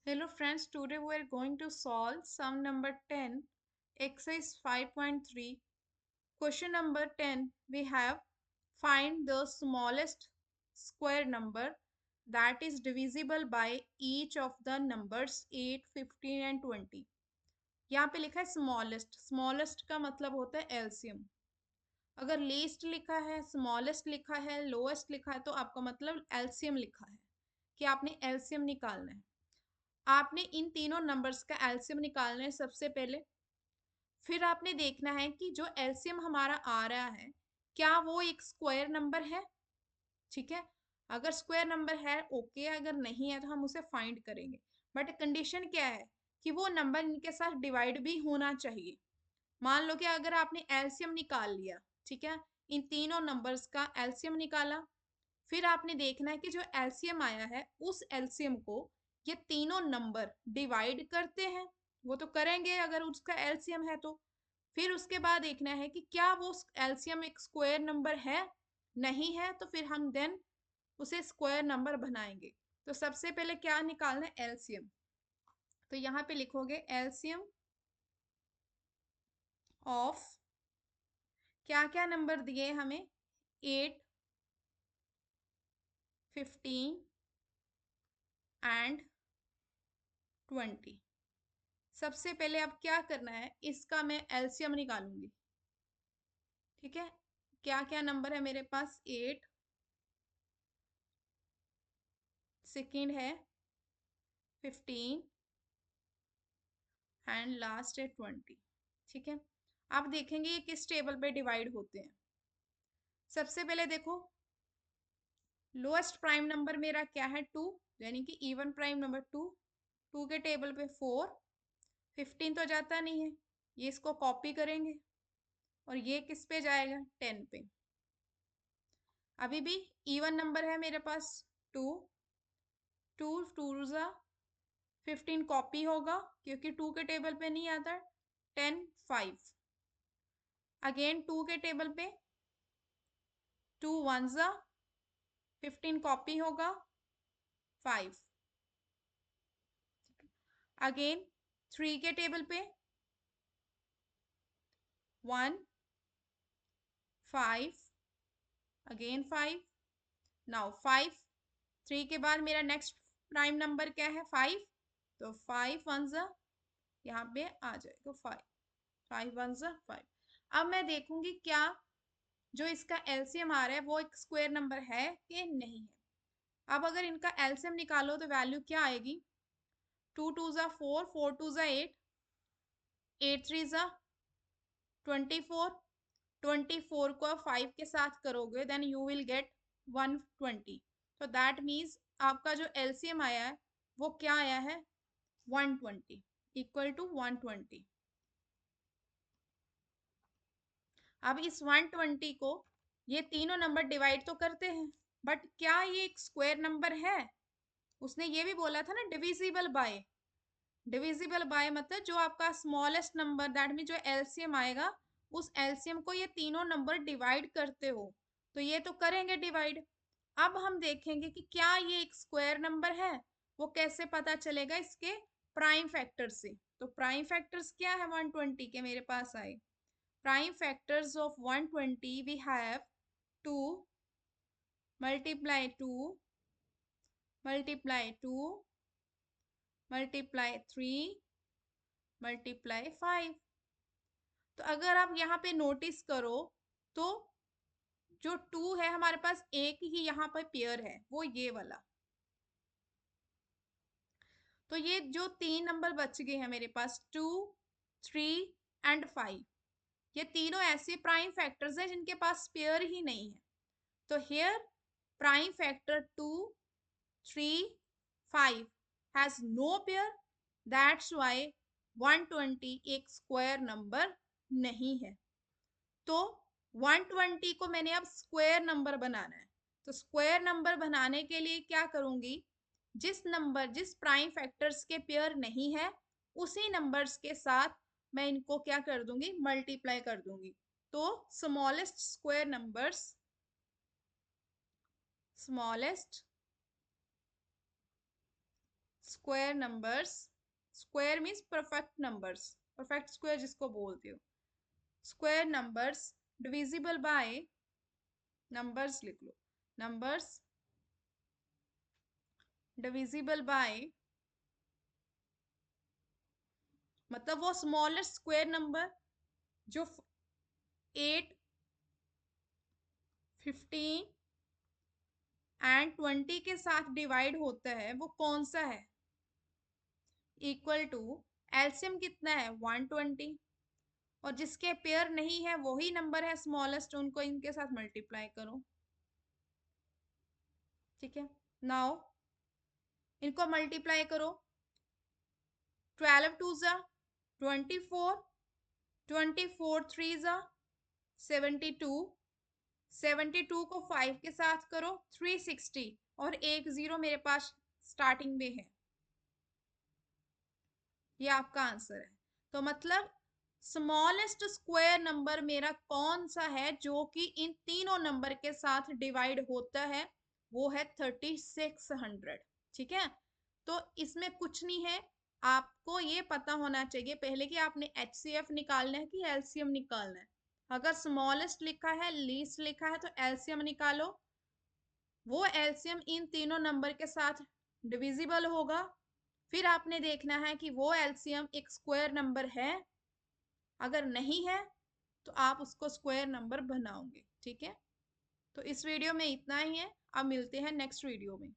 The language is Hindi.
Hello friends, today we are going to solve sum number 10, exercise 5.3. Question number 10, we have find the smallest square number that is divisible by each of the numbers 8, 15 and 20. यहाँ पे लिखा है स्मॉलेस्ट, स्मॉलेस्ट का मतलब होता है एलसीएम। अगर लीस्ट लिखा है, स्मॉलेस्ट लिखा है, लोएस्ट लिखा है तो आपका मतलब एलसीएम लिखा है कि आपने एलसीएम निकालना है। आपने इन तीनों नंबर्स का एलसीएम निकालना है सबसे पहले। फिर आपने देखना है कि जो एलसीएम हमारा आ रहा है क्या वो एक स्क्वायर नंबर है। ठीक है, अगर स्क्वायर नंबर है ओके, अगर नहीं है तो हम उसे फाइंड करेंगे। बट कंडीशन क्या है कि वो नंबर इनके साथ डिवाइड भी होना चाहिए। मान लो कि अगर आपने एलसीएम निकाल लिया, ठीक है, इन तीनों नंबर्स का एलसीएम निकाला, फिर आपने देखना है कि जो एलसीएम आया है उस एलसीएम को ये तीनों नंबर डिवाइड करते हैं। वो तो करेंगे अगर उसका एलसीएम है तो। फिर उसके बाद देखना है कि क्या वो एलसीएम एक स्क्वायर नंबर है, नहीं है तो फिर हम देन उसे स्क्वायर नंबर बनाएंगे। तो सबसे पहले क्या निकालना है, एलसीएम। तो यहाँ पे लिखोगे एलसीएम ऑफ क्या क्या नंबर दिए हमें, 8, 15 एंड 20। सबसे पहले अब क्या करना है, इसका मैं एलसीएम निकालूंगी। ठीक है, क्या क्या नंबर है मेरे पास, 8, सेकेंड है 15 एंड लास्ट है 20। ठीक है, अब देखेंगे ये किस टेबल पे डिवाइड होते हैं। सबसे पहले देखो, लोएस्ट प्राइम नंबर मेरा क्या है, 2, यानी कि इवन प्राइम नंबर 2। 2 के टेबल पे 4, 15 तो जाता नहीं है, ये इसको कॉपी करेंगे और ये किस पे जाएगा, 10 पे। अभी भी इवन नंबर है मेरे पास 2, 2 2 15 कॉपी होगा क्योंकि 2 के टेबल पे नहीं आता। 10 5, अगेन 2 के टेबल पे 2 1 15 कॉपी होगा 5। अगेन 3 के टेबल पे 1 5, अगेन 5। नाउ 5, 3 के बाद मेरा नेक्स्ट प्राइम नंबर क्या है, 5। तो 5 1 यहाँ पे आ जाएगा 5, 5 1 5। अब मैं देखूंगी क्या जो इसका एलसीएम आ रहा है वो एक स्क्वायर नंबर है कि नहीं है। अब अगर इनका एलसीएम निकालो तो वैल्यू क्या आएगी, 2 2 4, 4 2 8, 8 3 24, 24 को 5 के साथ करोगे देन यू विल गेट 120। तो दैट मीन्स आपका जो एलसीएम आया है वो क्या आया है, 120, इक्वल टू 120। अब इस 120 को ये तीनों नंबर डिवाइड तो करते हैं, बट क्या ये एक स्क्वायर नंबर है। उसने ये भी बोला था ना डिविजिबल बाय, डिविजिबल बाय मतलब जो आपका स्मॉलेस्ट नंबर दैट मीन जो एलसीएम आएगा उस एलसीएम को ये तीनों नंबर डिवाइड करते हो। तो ये तो करेंगे डिवाइड। अब हम देखेंगे कि क्या ये एक स्क्वायर नंबर है, वो कैसे पता चलेगा, इसके प्राइम फैक्टर से। तो प्राइम फैक्टर्स क्या है 120 के मेरे पास आए, prime factors of 120 we have 2 multiply 2 multiply 2 multiply 3 multiply 5। तो अगर आप यहाँ पे नोटिस करो तो जो 2 है हमारे पास एक ही यहाँ पर पेयर है, वो ये वाला। तो ये जो 3 नंबर बच गए हैं मेरे पास 2 3 एंड 5, ये तीनों ऐसे प्राइम फैक्टर्स हैं जिनके पास पेयर ही नहीं है। तो here prime factor 2 3 5 has no pair, that's why 120 एक स्क्वायर नंबर नहीं है। तो 120 को मैंने अब स्क्वायर नंबर बनाना है। तो स्क्वायर नंबर बनाने के लिए क्या करूंगी, जिस प्राइम फैक्टर्स के पेयर नहीं है उसी नंबर्स के साथ मैं इनको क्या कर दूंगी, मल्टीप्लाई कर दूंगी। तो smallest square numbers, smallest square numbers, square means perfect numbers, perfect square जिसको बोलते हो, square numbers divisible by, numbers लिख लो, नंबर्स डिविजिबल बाय, मतलब वो स्मॉलेस्ट स्क्वायर नंबर जो 8, 15 एंड 20 के साथ डिवाइड होता है वो कौन सा है, इक्वल टू एलसीएम कितना है 120, और जिसके पेयर नहीं है वही नंबर है स्मॉलेस्ट, उनको इनके साथ मल्टीप्लाई करो। ठीक है, नाउ इनको मल्टीप्लाई करो, 12 टू ज़ा 24, 24 थ्री ज़ा 72, 72 को 5 के साथ करो 360, और एक जीरो मेरे पास स्टार्टिंग में है, ये आपका आंसर है। तो मतलब स्मॉलेस्ट स्क्वायर नंबर मेरा कौन सा है जो कि इन तीनों नंबर के साथ डिवाइड होता है, वो है 3600। ठीक है, तो इसमें कुछ नहीं है, आपको ये पता होना चाहिए पहले कि आपने एचसीएफ निकालना है कि एलसीएम निकालना है। अगर स्मॉलेस्ट लिखा है, लीस्ट लिखा है, तो एलसीएम निकालो, वो एलसीएम इन तीनों नंबर के साथ डिविजिबल होगा, फिर आपने देखना है कि वो एलसीएम एक स्क्वायर नंबर है, अगर नहीं है तो आप उसको स्क्वायर नंबर बनाओगे। ठीक है, तो इस वीडियो में इतना ही है, अब मिलते हैं नेक्स्ट वीडियो में।